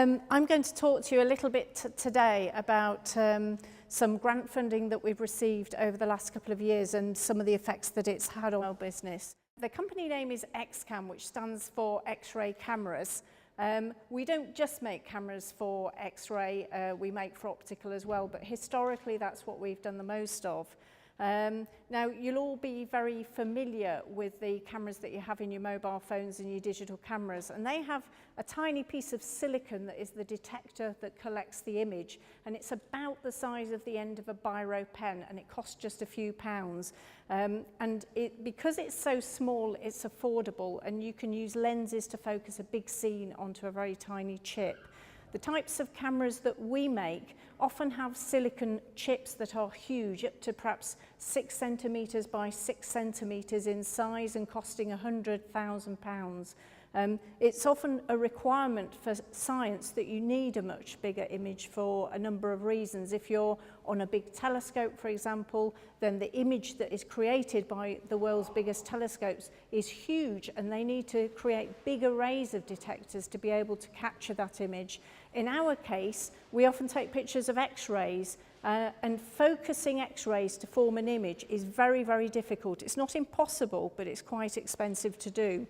I'm going to talk to you a little bit today about some grant funding that we've received over the last couple of years and some of the effects that it's had on our business. The company name is XCAM, which stands for X-ray cameras. We don't just make cameras for X-ray, we make for optical as well, but historically that's what we've done the most of. Now, you'll all be very familiar with the cameras that you have in your mobile phones and your digital cameras, and they have a tiny piece of silicon that is the detector that collects the image, and it's about the size of the end of a biro pen, and it costs just a few pounds. Because it's so small, it's affordable, and you can use lenses to focus a big scene onto a very tiny chip. The types of cameras that we make often have silicon chips that are huge, up to perhaps 6 centimetres by 6 centimetres in size and costing £100,000. It's often a requirement for science that you need a much bigger image for a number of reasons. If you're on a big telescope, for example, then the image that is created by the world's biggest telescopes is huge, and they need to create big arrays of detectors to be able to capture that image. In our case, we often take pictures of X-rays, and focusing X-rays to form an image is very, very difficult. It's not impossible, but it's quite expensive to do.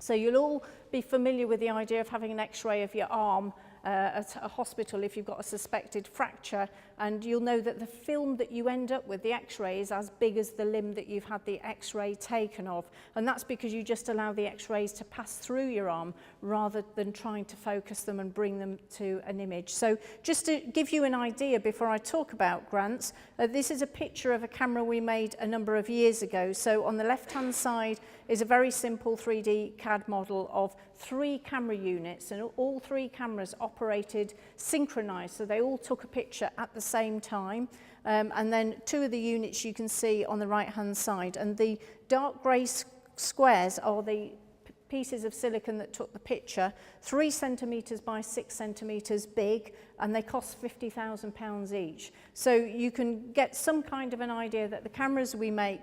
So you'll all be familiar with the idea of having an X-ray of your arm at a hospital if you've got a suspected fracture, and you'll know that the film that you end up with, the X-ray, is as big as the limb that you've had the X-ray taken of, and that's because you just allow the X-rays to pass through your arm rather than trying to focus them and bring them to an image. So just to give you an idea before I talk about grants, this is a picture of a camera we made a number of years ago. So on the left-hand side is a very simple 3D CAD model of 3 camera units, and all 3 cameras operated synchronized, so they all took a picture at the same time. And then 2 of the units you can see on the right-hand side, and the dark grey squares are the pieces of silicon that took the picture, 3 centimetres by 6 centimetres big, and they cost £50,000 each. So you can get some kind of an idea that the cameras we make,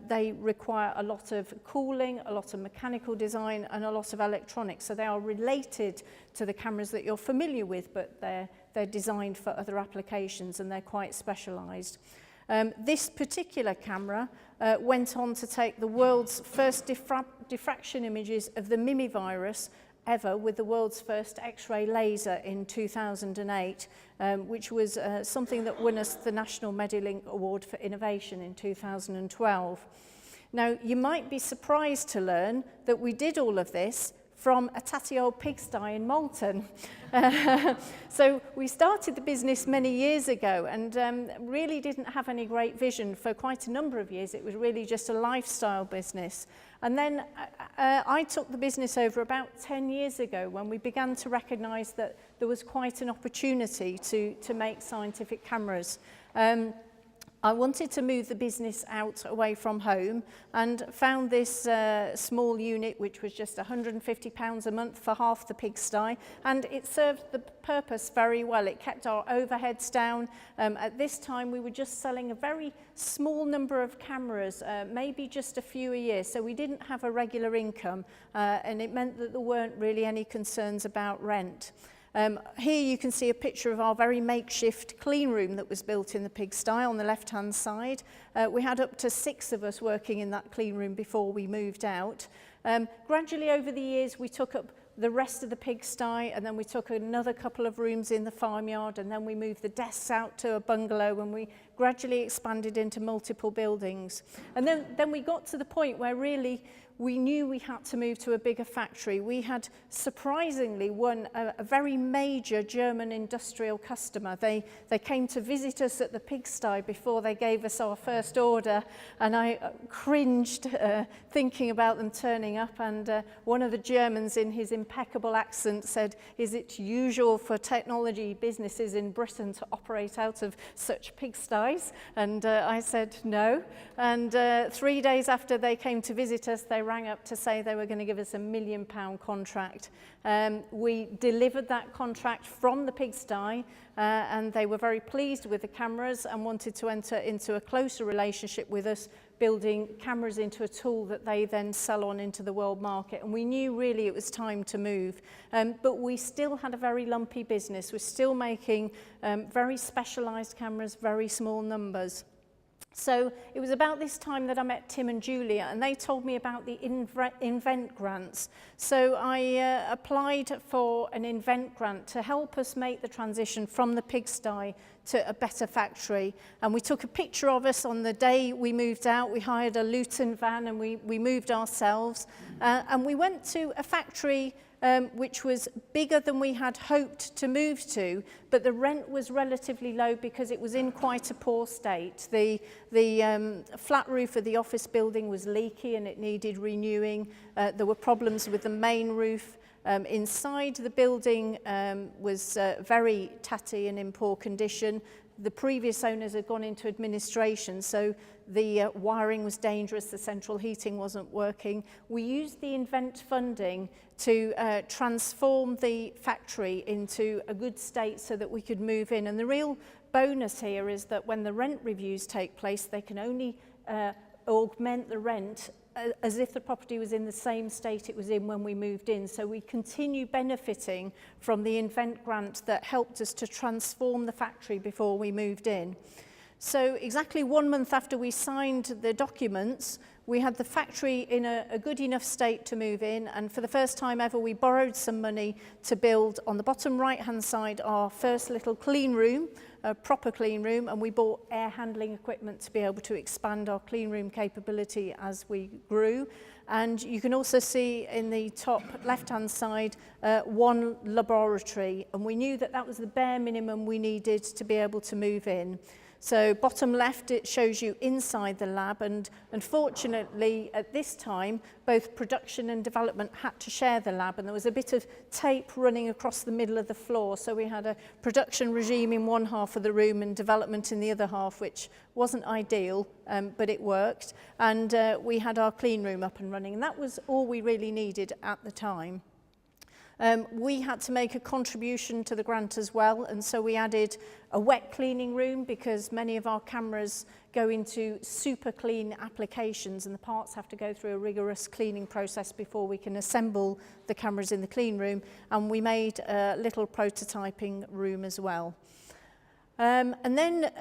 they require a lot of cooling, a lot of mechanical design, and a lot of electronics. So they are related to the cameras that you're familiar with, but they're designed for other applications, and they're quite specialised. This particular camera went on to take the world's first diffraction images of the mimivirus ever with the world's first X-ray laser in 2008, which was something that won us the National Medilink Award for Innovation in 2012. Now, you might be surprised to learn that we did all of this from a tatty old pigsty in Malton. So we started the business many years ago and really didn't have any great vision for quite a number of years. It was really just a lifestyle business. And then I took the business over about 10 years ago when we began to recognise that there was quite an opportunity to make scientific cameras. I wanted to move the business out away from home and found this small unit which was just £150 a month for half the pigsty, and it served the purpose very well. It kept our overheads down. At this time we were just selling a very small number of cameras, maybe just a few a year, so we didn't have a regular income, and it meant that there weren't really any concerns about rent. Here you can see a picture of our very makeshift clean room that was built in the pigsty on the left-hand side. We had up to 6 of us working in that clean room before we moved out. Gradually over the years we took up the rest of the pigsty, and then we took another couple of rooms in the farmyard, and then we moved the desks out to a bungalow, and we gradually expanded into multiple buildings. And then we got to the point where really we knew we had to move to a bigger factory. We had surprisingly won a very major German industrial customer. They came to visit us at the pigsty before they gave us our first order, and I cringed thinking about them turning up, and one of the Germans in his impeccable accent said, "Is it usual for technology businesses in Britain to operate out of such pigsties?" And I said no, and 3 days after they came to visit us, they rang up to say they were going to give us £1 million contract. We delivered that contract from the pigsty, and they were very pleased with the cameras and wanted to enter into a closer relationship with us, building cameras into a tool that they then sell on into the world market. And we knew really it was time to move. But we still had a very lumpy business. We're still making very specialised cameras, very small numbers. So it was about this time that I met Tim and Julia, and they told me about the Invent grants. So I applied for an Invent grant to help us make the transition from the pigsty to a better factory. And we took a picture of us on the day we moved out. We hired a Luton van and we moved ourselves. And we went to a factory which was bigger than we had hoped to move to, but the rent was relatively low because it was in quite a poor state. The flat roof of the office building was leaky and it needed renewing. There were problems with the main roof. Inside the building was very tatty and in poor condition. The previous owners had gone into administration, so the wiring was dangerous, the central heating wasn't working. We used the Invent funding to transform the factory into a good state so that we could move in. And the real bonus here is that when the rent reviews take place, they can only augment the rent as if the property was in the same state it was in when we moved in. So we continue benefiting from the Invent grant that helped us to transform the factory before we moved in. So exactly 1 month after we signed the documents, we had the factory in a good enough state to move in, and for the first time ever we borrowed some money to build on the bottom right hand side our first little clean room, a proper clean room, and we bought air handling equipment to be able to expand our clean room capability as we grew. And you can also see in the top left hand side one laboratory, and we knew that that was the bare minimum we needed to be able to move in. So bottom left, it shows you inside the lab, and unfortunately at this time, both production and development had to share the lab, and there was a bit of tape running across the middle of the floor. So we had a production regime in one half of the room and development in the other half, which wasn't ideal, but it worked. And we had our clean room up and running, and that was all we really needed at the time. We had to make a contribution to the grant as well, and so we added a wet cleaning room because many of our cameras go into super clean applications and the parts have to go through a rigorous cleaning process before we can assemble the cameras in the clean room, and we made a little prototyping room as well. And then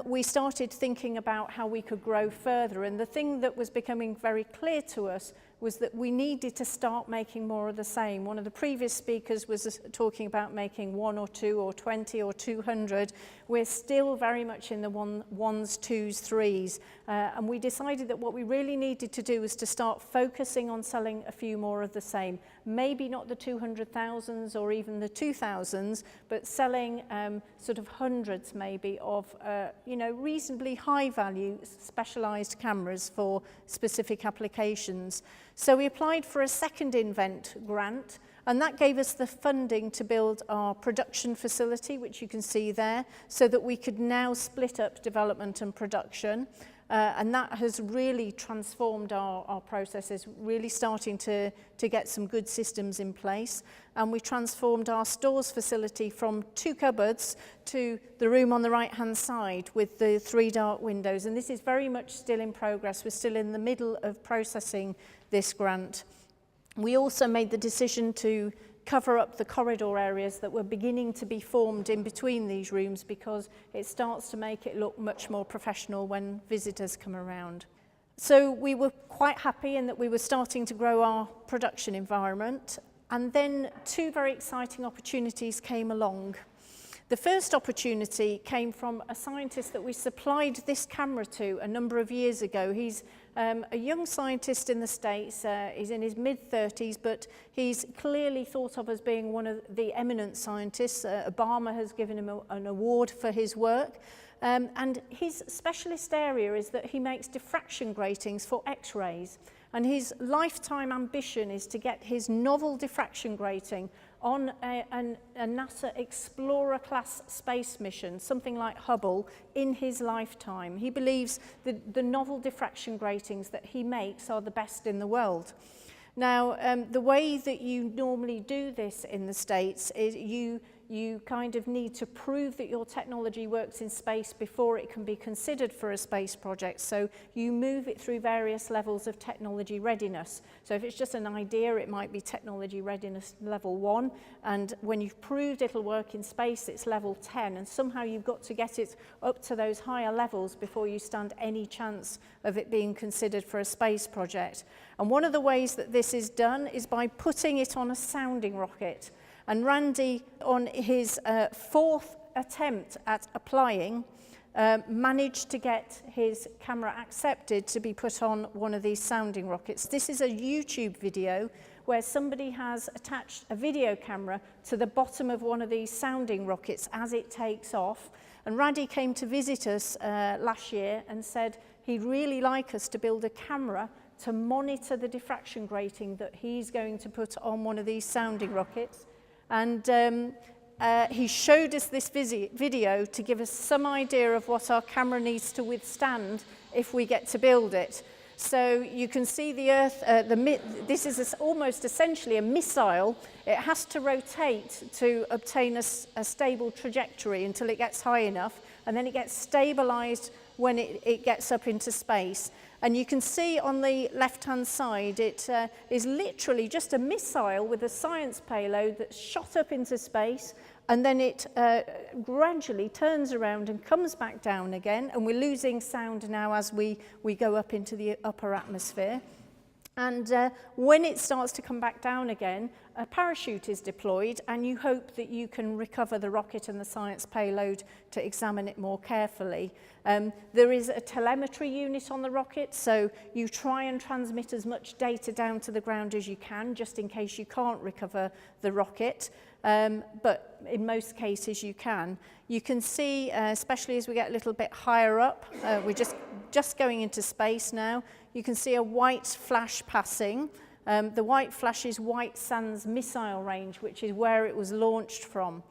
we started thinking about how we could grow further, and the thing that was becoming very clear to us was that we needed to start making more of the same. One of the previous speakers was talking about making 1 or 2 or 20 or 200. We're still very much in the ones, twos, threes. And we decided that what we really needed to do was to start focusing on selling a few more of the same. Maybe not the 200,000s or even the 2,000s, but selling sort of hundreds maybe of reasonably high value specialised cameras for specific applications. So we applied for a second Invent grant, and that gave us the funding to build our production facility, which you can see there, so that we could now split up development and production. And that has really transformed our processes, really starting to get some good systems in place. And we transformed our stores facility from 2 cupboards to the room on the right-hand side with the 3 dark windows. And this is very much still in progress. We're still in the middle of processing this grant. We also made the decision to cover up the corridor areas that were beginning to be formed in between these rooms because it starts to make it look much more professional when visitors come around. So we were quite happy in that we were starting to grow our production environment, and then 2 very exciting opportunities came along. The first opportunity came from a scientist that we supplied this camera to a number of years ago. He's a young scientist in the States. He's in his mid-30s, but he's clearly thought of as being one of the eminent scientists. Obama has given him an award for his work. And his specialist area is that he makes diffraction gratings for X-rays. And his lifetime ambition is to get his novel diffraction grating on a NASA Explorer-class space mission, something like Hubble, in his lifetime. He believes that the novel diffraction gratings that he makes are the best in the world. Now, the way that you normally do this in the States is you you kind of need to prove that your technology works in space before it can be considered for a space project. So you move it through various levels of technology readiness. So if it's just an idea, it might be technology readiness level 1, and when you've proved it'll work in space, it's level 10, and somehow you've got to get it up to those higher levels before you stand any chance of it being considered for a space project. And one of the ways that this is done is by putting it on a sounding rocket. And Randy, on his 4th attempt at applying, managed to get his camera accepted to be put on one of these sounding rockets. This is a YouTube video where somebody has attached a video camera to the bottom of one of these sounding rockets as it takes off. And Randy came to visit us last year and said he'd really like us to build a camera to monitor the diffraction grating that he's going to put on one of these sounding rockets. And he showed us this video to give us some idea of what our camera needs to withstand if we get to build it. So you can see the Earth, this is almost essentially a missile. It has to rotate to obtain a stable trajectory until it gets high enough, and then it gets stabilized when it gets up into space. And you can see on the left-hand side, it is literally just a missile with a science payload that's shot up into space, and then it gradually turns around and comes back down again, and we're losing sound now as we go up into the upper atmosphere. And when it starts to come back down again, a parachute is deployed, and you hope that you can recover the rocket and the science payload to examine it more carefully. There is a telemetry unit on the rocket, so you try and transmit as much data down to the ground as you can, just in case you can't recover the rocket. But in most cases you can. You can see, especially as we get a little bit higher up, we're just going into space now, you can see a white flash passing. The white flash is White Sands missile range, which is where it was launched from.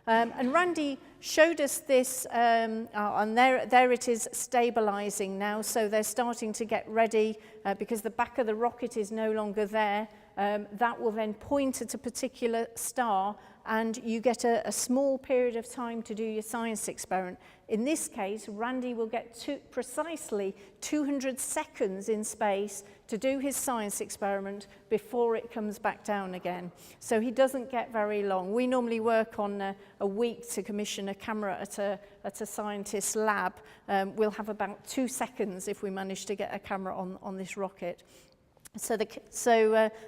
And Randy showed us this, and there it is stabilizing now, so they're starting to get ready because the back of the rocket is no longer there. That will then point at a particular star, and you get a small period of time to do your science experiment. In this case, Randy will get precisely 200 seconds in space to do his science experiment before it comes back down again. So he doesn't get very long. We normally work on a week to commission a camera at a scientist's lab. We'll have about 2 seconds if we manage to get a camera on this rocket. So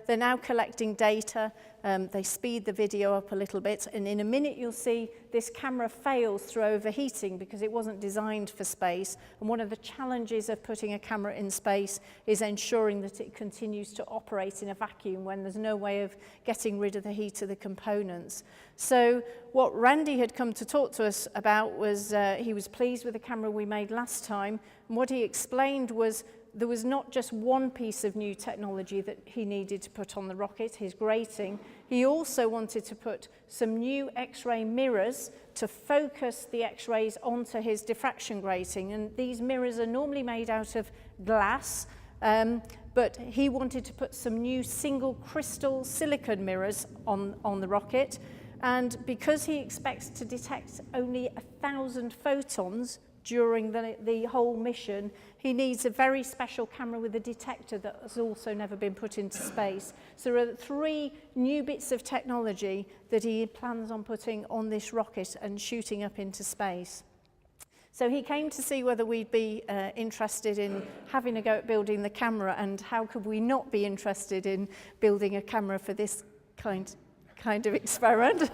they're now collecting data. They speed the video up a little bit, and in a minute you'll see this camera fails through overheating because it wasn't designed for space. And one of the challenges of putting a camera in space is ensuring that it continues to operate in a vacuum when there's no way of getting rid of the heat of the components. So what Randy had come to talk to us about was he was pleased with the camera we made last time, and what he explained was there was not just one piece of new technology that he needed to put on the rocket, his grating. He also wanted to put some new X-ray mirrors to focus the X-rays onto his diffraction grating. And these mirrors are normally made out of glass, but he wanted to put some new single crystal silicon mirrors on the rocket. And because he expects to detect only 1,000 photons during the whole mission, he needs a very special camera with a detector that has also never been put into space. So there are 3 new bits of technology that he plans on putting on this rocket and shooting up into space. So he came to see whether we'd be interested in having a go at building the camera, and how could we not be interested in building a camera for this kind of experiment.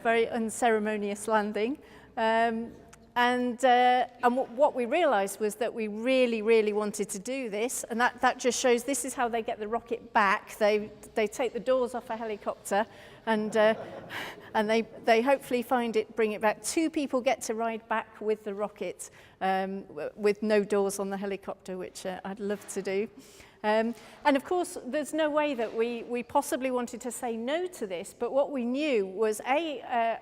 Very unceremonious landing. And what we realized was that we really wanted to do this, and that just shows this is how they get the rocket back. They take the doors off a helicopter, and they hopefully bring it back. 2 people get to ride back with the rocket with no doors on the helicopter, which I'd love to do. And of course, there's no way that we possibly wanted to say no to this, but what we knew was,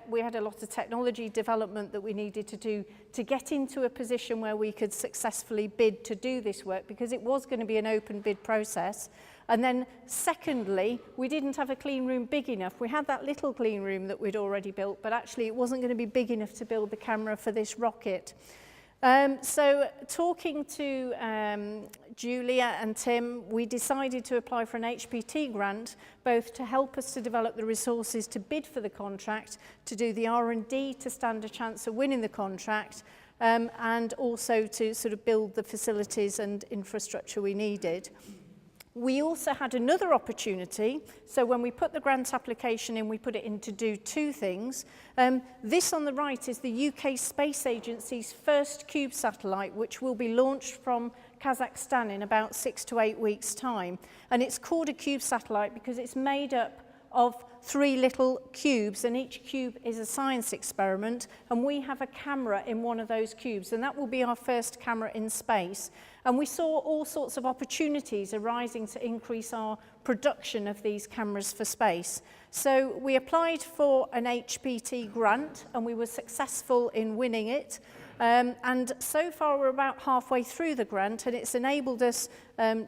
we had a lot of technology development that we needed to do to get into a position where we could successfully bid to do this work, because it was going to be an open bid process. And then secondly, we didn't have a clean room big enough. We had that little clean room that we'd already built, but actually it wasn't going to be big enough to build the camera for this rocket. So talking to Julia and Tim, we decided to apply for an HPT grant, both to help us to develop the resources to bid for the contract, to do the R&D to stand a chance of winning the contract, and also to sort of build the facilities and infrastructure we needed. We also had another opportunity. So when we put the grant application in, we put it in to do two things. This on the right is the UK Space Agency's first CUBE satellite, which will be launched from Kazakhstan in about 6 to 8 weeks' time. And it's called a CUBE satellite because it's made up of 3 little cubes, and each cube is a science experiment, and we have a camera in one of those cubes, and that will be our first camera in space. And we saw all sorts of opportunities arising to increase our production of these cameras for space. So we applied for an HPT grant, and we were successful in winning it. And so far we're about halfway through the grant, and it's enabled us,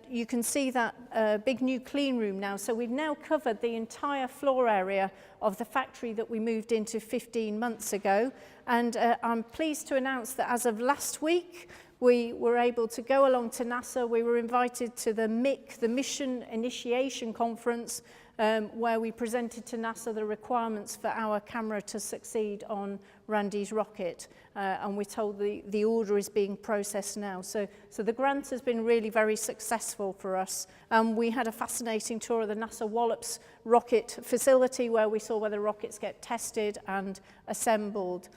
you can see that big new clean room now. So we've now covered the entire floor area of the factory that we moved into 15 months ago. And I'm pleased to announce that as of last week, we were able to go along to NASA. We were invited to the MIC, the Mission Initiation Conference, where we presented to NASA the requirements for our camera to succeed on Randy's rocket. And we're told the order is being processed now. So the grant has been really very successful for us. We had a fascinating tour of the NASA Wallops rocket facility where we saw where the rockets get tested and assembled.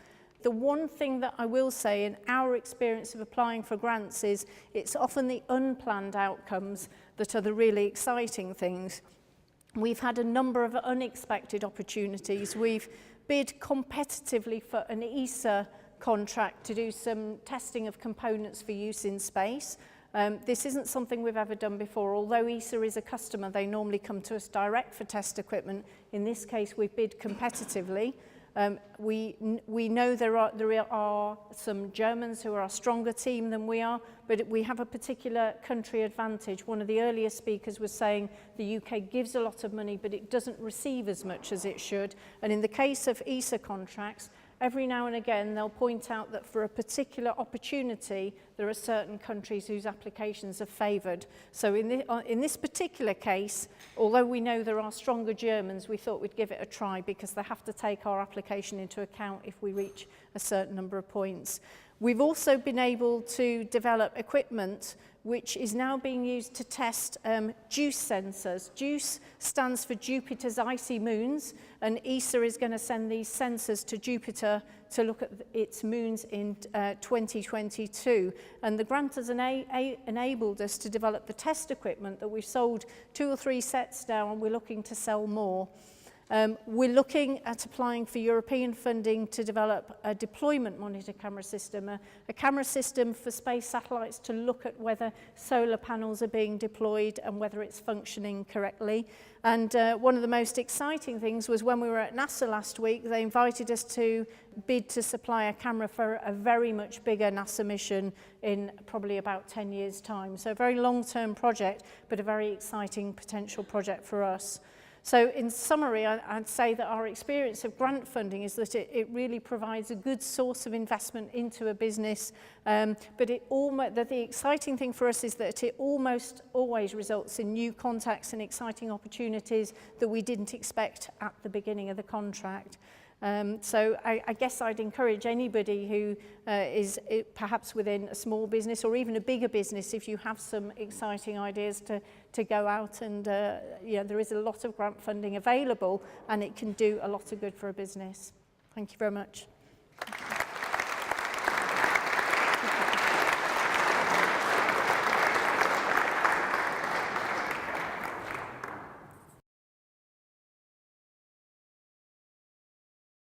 The one thing that I will say in our experience of applying for grants is it's often the unplanned outcomes that are the really exciting things. We've had a number of unexpected opportunities. We've bid competitively for an ESA contract to do some testing of components for use in space. This isn't something we've ever done before. Although ESA is a customer, they normally come to us direct for test equipment. In this case, we bid competitively. We know there are some Germans who are a stronger team than we are, but we have a particular country advantage. One of the earlier speakers was saying the UK gives a lot of money, but it doesn't receive as much as it should. And in the case of ESA contracts, every now and again they'll point out that for a particular opportunity there are certain countries whose applications are favoured. So in this particular case, although we know there are stronger Germans, we thought we'd give it a try because they have to take our application into account if we reach a certain number of points. We've also been able to develop equipment which is now being used to test JUICE sensors. JUICE stands for Jupiter's icy moons, and ESA is going to send these sensors to Jupiter to look at its moons in 2022. And the grant has enabled us to develop the test equipment that we've sold 2 or 3 sets now, and we're looking to sell more. We're looking at applying for European funding to develop a deployment monitor camera system, a camera system for space satellites to look at whether solar panels are being deployed and whether it's functioning correctly. And one of the most exciting things was when we were at NASA last week, they invited us to bid to supply a camera for a very much bigger NASA mission in probably about 10 years' time. So a very long-term project, but a very exciting potential project for us. So in summary, I'd say that our experience of grant funding is that it really provides a good source of investment into a business, but the exciting thing for us is that it almost always results in new contacts and exciting opportunities that we didn't expect at the beginning of the contract. So I guess I'd encourage anybody who is perhaps within a small business or even a bigger business, if you have some exciting ideas, to go out and there is a lot of grant funding available and it can do a lot of good for a business. Thank you very much.